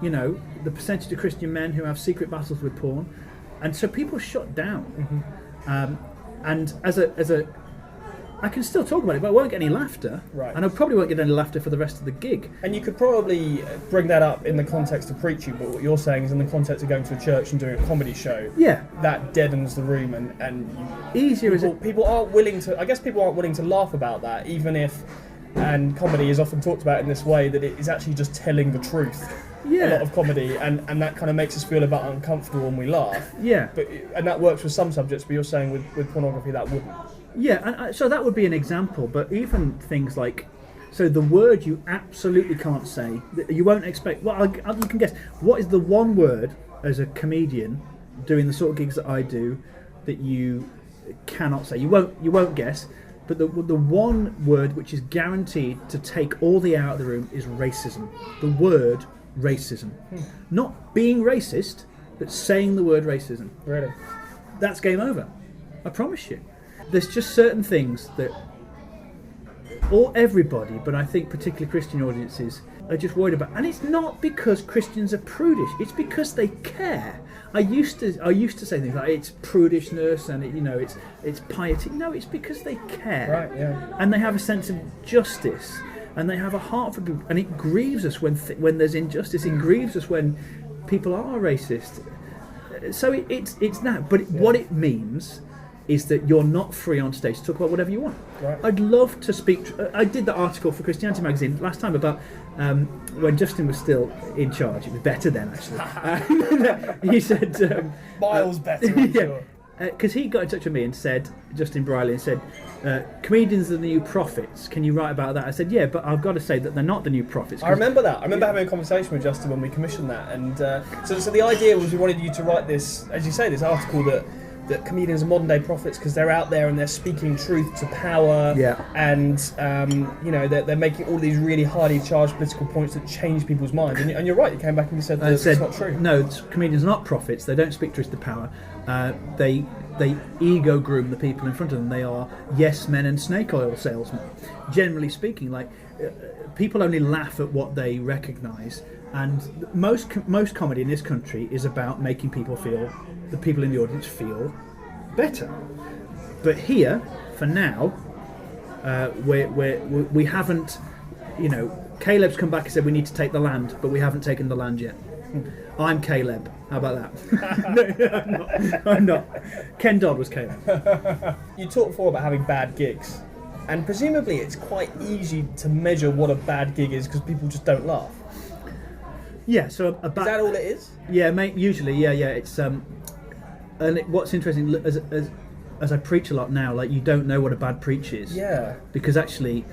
You know, the percentage of Christian men who have secret battles with porn, and so people shut down. And as a, I can still talk about it, but I won't get any laughter. Right. And I probably won't get any laughter for the rest of the gig. And you could probably bring that up in the context of preaching, but what you're saying is in the context of going to a church and doing a comedy show. Yeah. That deadens the room, and Easier is it? people aren't willing to. I guess people aren't willing to laugh about that, even if. And comedy is often talked about in this way, that it is actually just telling the truth. Yeah. A lot of comedy, and that kind of makes us feel a bit uncomfortable when we laugh. Yeah. And that works with some subjects, but you're saying with pornography that wouldn't. Yeah, and so that would be an example, but even things like, so the word you absolutely can't say, that you won't expect, well, you can guess, what is the one word as a comedian doing the sort of gigs that I do that you cannot say? You won't guess, but the one word which is guaranteed to take all the air out of the room is racism. The word racism. Not being racist, but saying the word racism. Really? That's game over. I promise you. There's just certain things that everybody, but I think particularly Christian audiences, are just worried about. And it's not because Christians are prudish, it's because they care. I used to say things like it's prudishness and it's piety. No, it's because they care. Right, yeah. And they have a sense of justice, and they have a heart for people, and it grieves us when there's injustice. It grieves us when people are racist. So it's that, but what it means is that you're not free on stage to talk about whatever you want. Right. I'd love to speak. I did the article for Christianity magazine last time about when Justin was still in charge. It was better then, actually. He said Miles better, I'm sure. Because he got in touch with me and said, Justin Briley, and said, comedians are the new prophets. Can you write about that? I said, yeah, but I've got to say that they're not the new prophets. I remember that. I remember having a conversation with Justin when we commissioned that, and so the idea was we wanted you to write this, as you say, this article that comedians are modern day prophets because they're out there and they're speaking truth to power. Yeah. And they're making all these really highly charged political points that change people's minds. And you're right. You came back and you said that it's not true. No, comedians are not prophets. They don't speak truth to power. They ego groom the people in front of them. They are yes men and snake oil salesmen. Generally speaking, people only laugh at what they recognise. And most comedy in this country is about making the people in the audience feel better. But here, for now, we haven't. Caleb's come back and said we need to take the land, but we haven't taken the land yet. I'm Caleb. How about that? No, I'm not. Ken Dodd was Caleb. You talked before about having bad gigs, and presumably it's quite easy to measure what a bad gig is because people just don't laugh. Yeah, so is that all it is? Yeah, mate. Usually, yeah. It's what's interesting as I preach a lot now, you don't know what a bad preach is. Yeah. Because actually,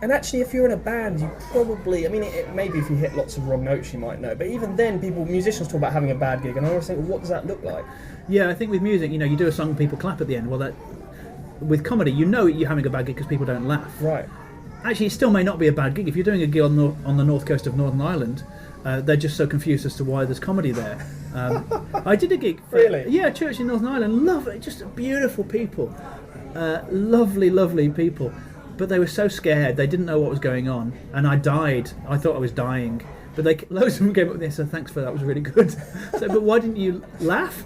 if you're in a band, you probably, maybe if you hit lots of wrong notes, you might know. But even then, musicians talk about having a bad gig, and I always think, well, what does that look like? Yeah, I think with music, you do a song, people clap at the end. Well, with comedy, you're having a bad gig because people don't laugh. Right. Actually, it still may not be a bad gig. If you're doing a gig on the north coast of Northern Ireland, they're just so confused as to why there's comedy there. I did a gig. Really? Yeah, church in Northern Ireland. Lovely, just beautiful people. Lovely, lovely people. But they were so scared. They didn't know what was going on. And I died. I thought I was dying. But loads of them came up with me and said, thanks for that, was really good. But why didn't you laugh?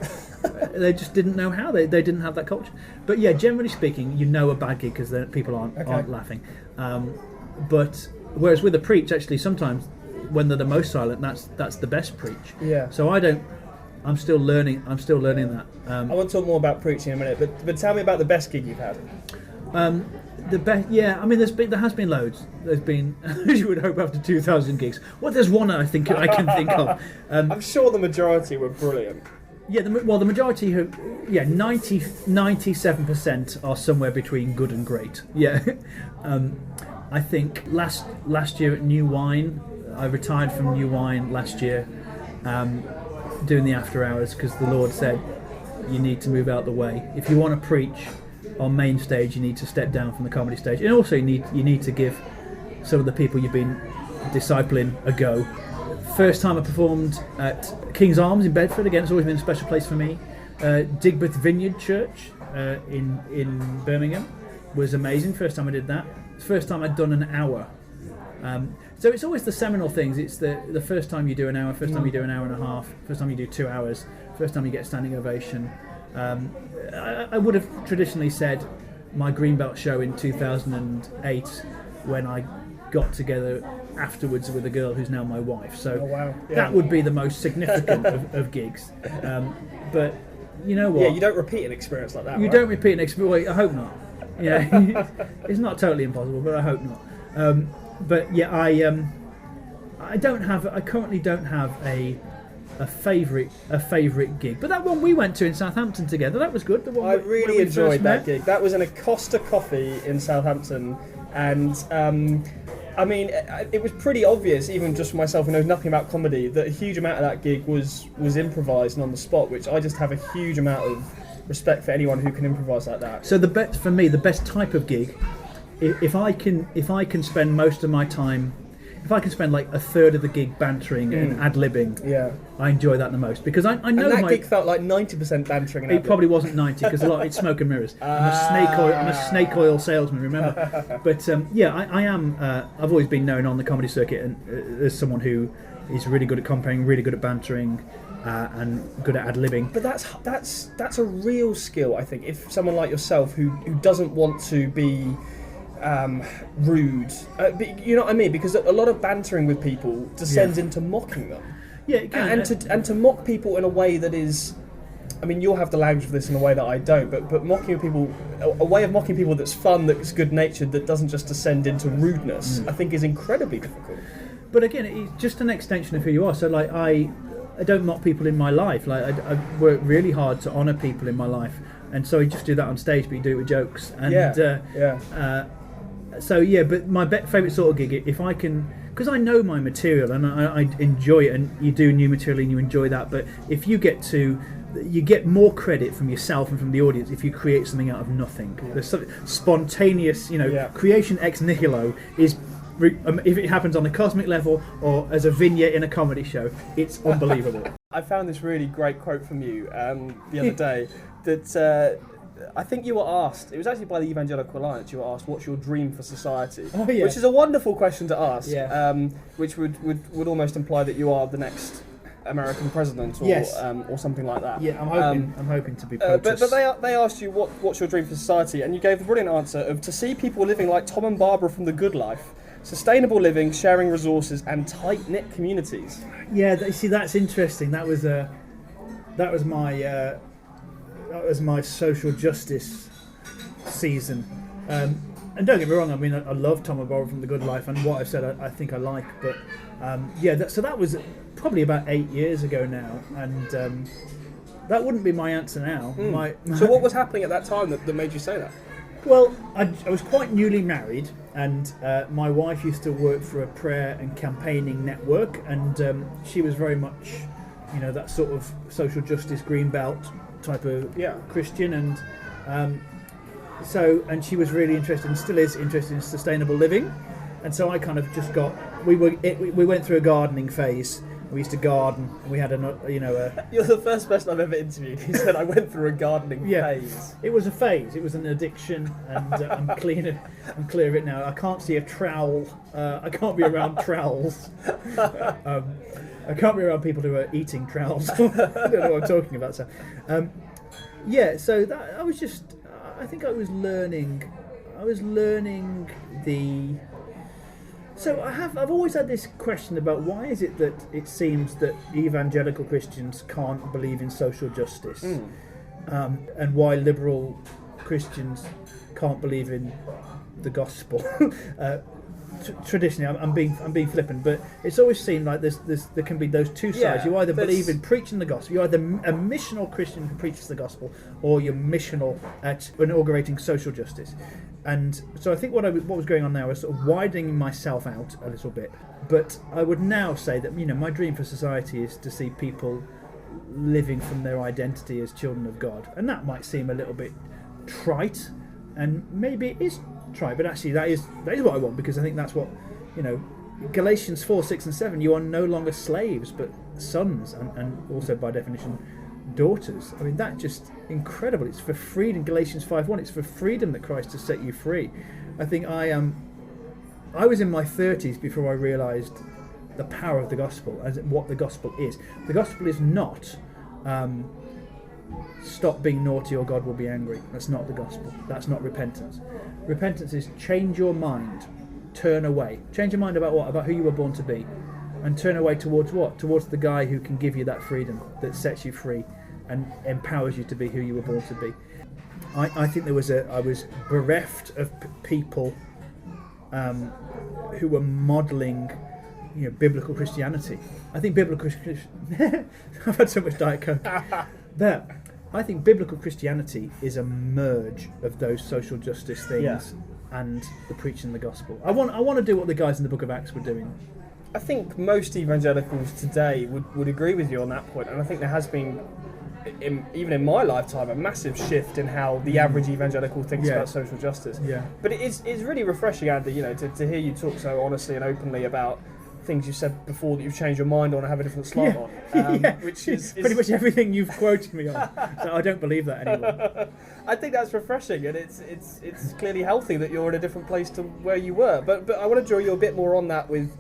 They just didn't know how. They didn't have that culture. But yeah, generally speaking, a bad gig because people aren't laughing. But whereas with a preach, actually, sometimes when they're the most silent, that's the best preach. Yeah. So I'm still learning that. I want to talk more about preaching in a minute, but tell me about the best gig you've had. The best, yeah. There has been loads. There's been, as you would hope, after 2,000 gigs. Well, there's one I can think of. I'm sure the majority were brilliant. Yeah, the majority who, 97% are somewhere between good and great. Yeah, I think last year at New Wine, I retired from New Wine last year, doing the after hours because the Lord said you need to move out the way. If you want to preach on main stage, you need to step down from the comedy stage, and also you need to give some of the people you've been discipling a go. First time I performed at King's Arms in Bedford. Again, it's always been a special place for me. Digbeth Vineyard Church in Birmingham was amazing. First time I did that. First time I'd done an hour. So it's always the seminal things. It's the first time you do an hour, first time you do an hour and a half, first time you do 2 hours, first time you get a standing ovation. I would have traditionally said my Greenbelt show in 2008 when I got together afterwards with a girl who's now my wife. So that would be the most significant of gigs. But you know what? Yeah, you don't repeat an experience like that. You don't repeat an experience. Well, I hope not. Yeah, it's not totally impossible, but I hope not. But yeah, I currently don't have a favourite gig. But that one we went to in Southampton together, that was good. The one I really enjoyed that gig. That was in a Costa Coffee in Southampton, and I mean, it was pretty obvious, even just for myself who knows nothing about comedy, that a huge amount of that gig was improvised and on the spot, which I just have a huge amount of respect for anyone who can improvise like that. So the best type of gig, if I can spend most of my time, if I can spend like a third of the gig bantering and ad-libbing, I enjoy that the most, because I know and that gig felt like 90% bantering. And it probably wasn't 90 because a lot it's smoke and mirrors. I'm a snake oil salesman, remember? But I am. I've always been known on the comedy circuit and as someone who is really good at comparing, really good at bantering, and good at ad-libbing. But that's a real skill, I think. If someone like yourself who doesn't want to be rude, you know what I mean? Because a lot of bantering with people descends into mocking them. Yeah, it can. And to mock people in a way that is, I mean, you'll have the language for this in a way that I don't, but mocking people, a way of mocking people that's fun, that's good-natured, that doesn't just descend into rudeness, I think is incredibly difficult. But again, it's just an extension of who you are. So like I don't mock people in my life. Like I work really hard to honour people in my life, and so you just do that on stage, but you do it with jokes. And but my favourite sort of gig, if I can, because I know my material and I enjoy it, and you do new material and you enjoy that, but if you get more credit from yourself and from the audience if you create something out of nothing. There's something spontaneous, creation ex nihilo is, if it happens on a cosmic level or as a vignette in a comedy show, it's unbelievable. I found this really great quote from you the other day that I think you were asked, it was actually by the Evangelical Alliance, you were asked, what's your dream for society? Oh, yeah. Which is a wonderful question to ask, which would almost imply that you are the next American president or something like that. Yeah, I'm hoping to be POTUS. But they asked you what's your dream for society, and you gave the brilliant answer of to see people living like Tom and Barbara from The Good Life, sustainable living, sharing resources, and tight-knit communities. Yeah, see, that's interesting. That was my social justice season. And don't get me wrong, I mean, I love Tom and Barbara from The Good Life, and what I've said I think I like, but so that was probably about 8 years ago now, and that wouldn't be my answer now. So what was happening at that time that made you say that? Well, I was quite newly married, and my wife used to work for a prayer and campaigning network, and she was very much, that sort of social justice greenbelt type of Christian, and and she was really interested, and still is interested in sustainable living, and so I kind of just we went through a gardening phase. We used to garden, and we had You're the first person I've ever interviewed who said I went through a gardening phase. It was a phase. It was an addiction, and I'm clear of it now. I can't see a trowel. I can't be around trowels. I can't be around people who are eating trowels. I don't know what I'm talking about. So, so that I was just. I think I was learning the. So I've always had this question about why is it that it seems that evangelical Christians can't believe in social justice, and why liberal Christians can't believe in the gospel. traditionally, I'm being flippant, but it's always seemed like there can be those two sides. Yeah, You either there's- believe in preaching the gospel, you're either a missional Christian who preaches the gospel, or you're missional at inaugurating social justice. And so I think what was going on now was sort of widening myself out a little bit. But I would now say that my dream for society is to see people living from their identity as children of God, and that might seem a little bit trite, and maybe it is trite, but actually that is what I want, because I think that's what Galatians 4, 6 and 7, you are no longer slaves but sons, and also by definition daughters. I mean, that's just incredible. It's for freedom. Galatians 5:1, it's for freedom that Christ has set you free. I think I was in my 30s before I realised the power of the gospel, as what the gospel is. The gospel is not stop being naughty or God will be angry. That's not the gospel. That's not repentance. Repentance is change your mind, turn away. Change your mind about what? About who you were born to be. And turn away towards what? Towards the guy who can give you that freedom, that sets you free and empowers you to be who you were born to be. I think I was bereft of people who were modelling biblical Christianity. I think biblical I've had so much Diet Coke. But I think biblical Christianity is a merge of those social justice things and the preaching of the gospel. I want to do what the guys in the book of Acts were doing. I think most evangelicals today would agree with you on that point, and I think there has been, even in my lifetime, a massive shift in how the average evangelical thinks about social justice. Yeah. But it's really refreshing, Andy, to hear you talk so honestly and openly about things you said before that you've changed your mind on and have a different slant on, which is pretty much everything you've quoted me on. So I don't believe that anymore. I think that's refreshing, and it's clearly healthy that you're in a different place to where you were. But I want to draw you a bit more on that with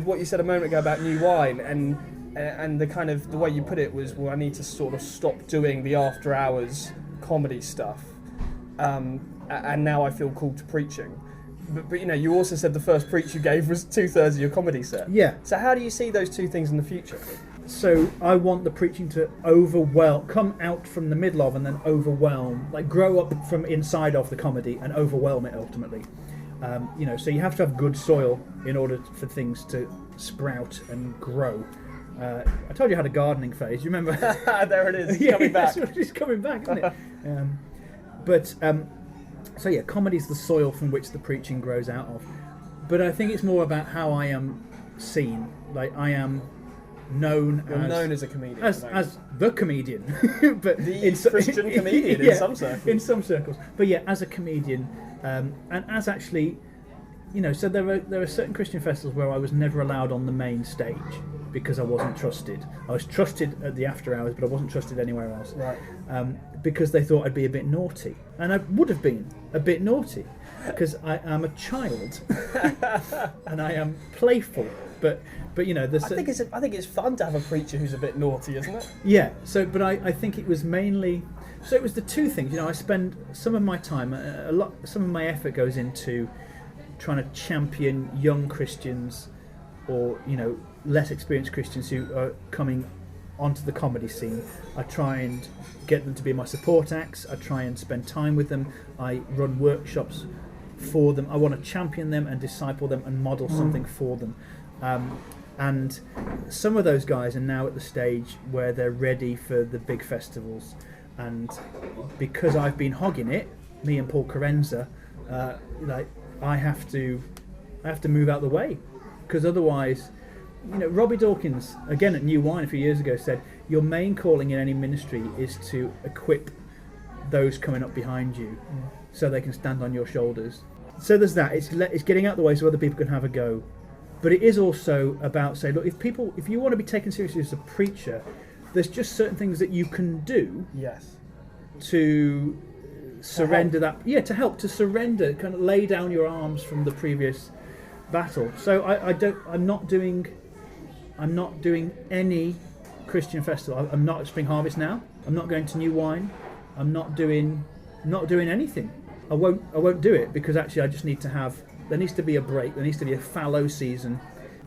what you said a moment ago about new wine and the kind of the way you put it was, well, I need to sort of stop doing the after hours comedy stuff, and now I feel called to preaching. But you also said the first preach you gave was 2/3 of your comedy set. Yeah. So how do you see those two things in the future? So I want the preaching to come out from the middle of and then overwhelm, like grow up from inside of the comedy and overwhelm it ultimately. So you have to have good soil in order for things to sprout and grow. I told you I had a gardening phase. You remember? There it is. It's coming back. It's coming back, isn't it? So comedy's the soil from which the preaching grows out of. But I think it's more about how I am seen. Like I am known as a comedian. As the comedian. But the Christian comedian in some circles. In some circles. But as a comedian, and as actually, so there are certain Christian festivals where I was never allowed on the main stage because I wasn't trusted. I was trusted at the after hours, but I wasn't trusted anywhere else. Right. Because they thought I'd be a bit naughty. And I would have been a bit naughty because I am a child and I am playful. But I think it's fun to have a preacher who's a bit naughty, isn't it? Yeah. So, but I think it was mainly. So it was the two things. I spend some of my time, some of my effort goes into trying to champion young Christians, or less experienced Christians who are coming onto the comedy scene. I try and get them to be my support acts. I try and spend time with them. I run workshops for them. I want to champion them and disciple them and model something for them. And some of those guys are now at the stage where they're ready for the big festivals. And because I've been hogging it, me and Paul Carenza, I have to move out the way, because otherwise, Robbie Dawkins, again at New Wine a few years ago, said your main calling in any ministry is to equip those coming up behind you so they can stand on your shoulders. So there's that. It's getting out the way so other people can have a go. But it is also about saying, look, if you want to be taken seriously as a preacher, there's just certain things that you can do to surrender to help to surrender, kind of lay down your arms from the previous battle. So I'm not doing any Christian festival. I'm not at Spring Harvest now. I'm not going to New Wine. I'm not doing anything. I won't do it because actually I just need to have. There needs to be a break. There needs to be a fallow season.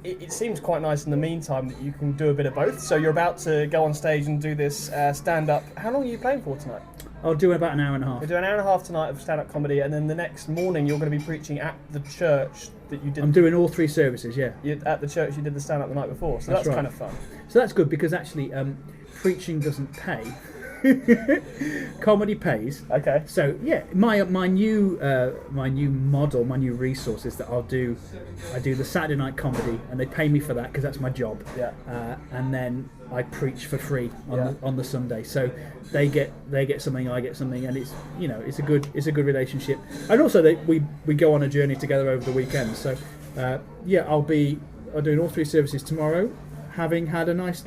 It seems quite nice in the meantime that you can do a bit of both. So you're about to go on stage and do this stand-up. How long are you playing for tonight? I'll do about an hour and a half. We'll do an hour and a half tonight of stand-up comedy, and then the next morning you're going to be preaching at the church that you did. I'm doing all 3 services, yeah. At the church you did the stand-up the night before, so that's right. kind of fun. So that's good because actually preaching doesn't pay. Comedy pays. Okay. So yeah, my new model, my new resource is that I do the Saturday night comedy, and they pay me for that because that's my job. Yeah. And then I preach for free on the Sunday. So they get something, I get something, and it's a good relationship. And also we go on a journey together over the weekend. So I'll doing all 3 services tomorrow, having had a nice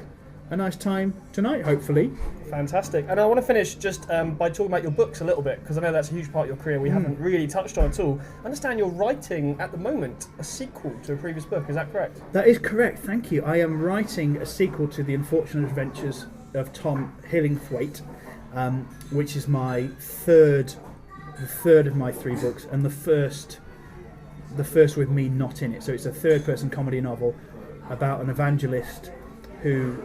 time tonight, hopefully. Fantastic. And I want to finish just by talking about your books a little bit, because I know that's a huge part of your career we haven't really touched on at all. I understand you're writing, at the moment, a sequel to a previous book. Is that correct? That is correct, thank you. I am writing a sequel to The Unfortunate Adventures of Tom Hillingthwaite, which is the third of my 3 books, and the first with me not in it. So it's a third-person comedy novel about an evangelist who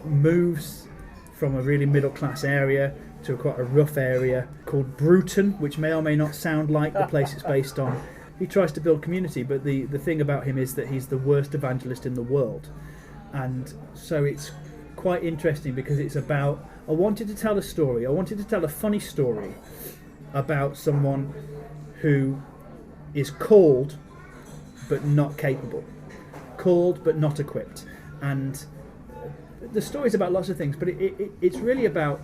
moves from a really middle-class area to quite a rough area called Bruton, which may or may not sound like the place it's based on. He tries to build community, but the thing about him is that he's the worst evangelist in the world. And so it's quite interesting because it's about... I wanted to tell a funny story about someone who is called but not capable. Called but not equipped. And the story's about lots of things, but it's really about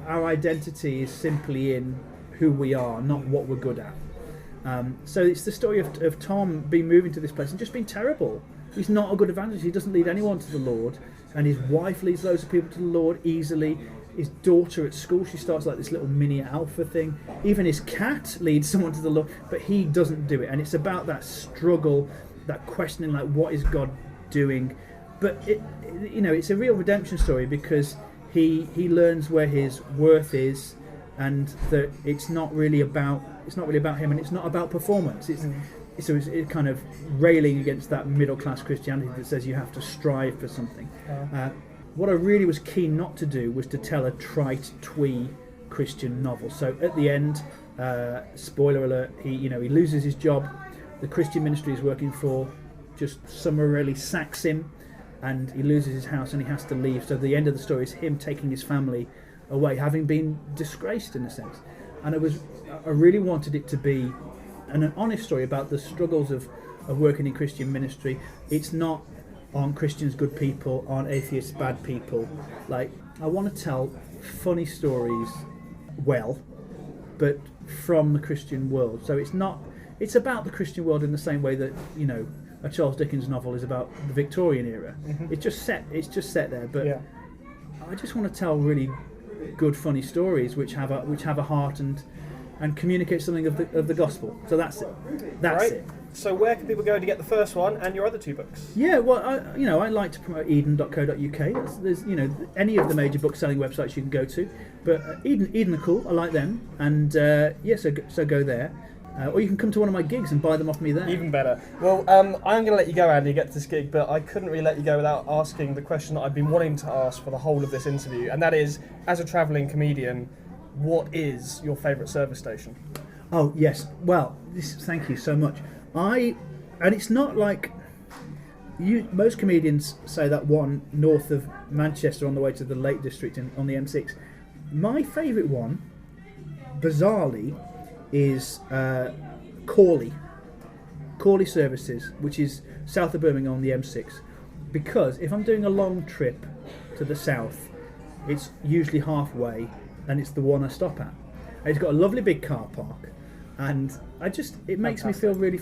our identity is simply in who we are, not what we're good at. So it's the story of Tom being moving to this place and just being terrible. He's not a good evangelist. He doesn't lead anyone to the Lord, and his wife leads loads of people to the Lord easily. His daughter at school, she starts like this little mini alpha thing. Even his cat leads someone to the Lord, but he doesn't do it. And it's about that struggle, that questioning, like, what is God doing? But it's a real redemption story because he learns where his worth is, and that it's not really about him, and it's not about performance. It's kind of railing against that middle class Christianity that says you have to strive for something. What I really was keen not to do was to tell a trite, twee Christian novel. So at the end, spoiler alert, he loses his job. The Christian ministry he's working for just summarily sacks him, and he loses his house and he has to leave. So the end of the story is him taking his family away, having been disgraced in a sense. And I really wanted it to be an honest story about the struggles of working in Christian ministry. It's not, aren't Christians good people, aren't atheists bad people. Like, I want to tell funny stories well, but from the Christian world. So it's about the Christian world in the same way that, a Charles Dickens novel is about the Victorian era. Mm-hmm. It's just set there, but yeah. I just want to tell really good, funny stories which have a heart and communicate something of the gospel. So that's it. That's it. So where can people go to get the first one and your other 2 books? Yeah, well, I like to promote Eden.co.uk. There's any of the major book selling websites you can go to, but Eden are cool. I like them, and so go there. Or you can come to one of my gigs and buy them off me there. Even better. Well, I'm going to let you go, Andy, get to this gig, but I couldn't really let you go without asking the question that I've been wanting to ask for the whole of this interview, and that is, as a travelling comedian, what is your favourite service station? Oh, yes. Well, thank you so much. And it's not like... most comedians say that one north of Manchester on the way to the Lake District on the M6. My favourite one, bizarrely, is Cawley Services, which is south of Birmingham on the M6, because if I'm doing a long trip to the south, it's usually halfway, and it's the one I stop at. And it's got a lovely big car park, and it makes me feel really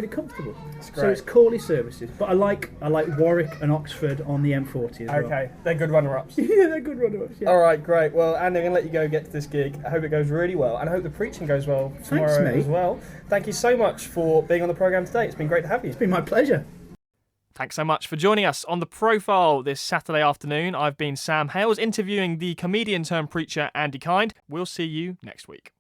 comfortable. So it's Cawley Services, but I like Warwick and Oxford on the M40 as well. Okay, they're good runner-ups. Yeah, they're good runner-ups. Yeah. All right, great. Well, Andy, I'm going to let you go get to this gig. I hope it goes really well, and I hope the preaching goes well tomorrow as well. Thank you so much for being on the programme today. It's been great to have you. It's been my pleasure. Thanks so much for joining us on The Profile this Saturday afternoon. I've been Sam Hales, interviewing the comedian turned preacher Andy Kind. We'll see you next week.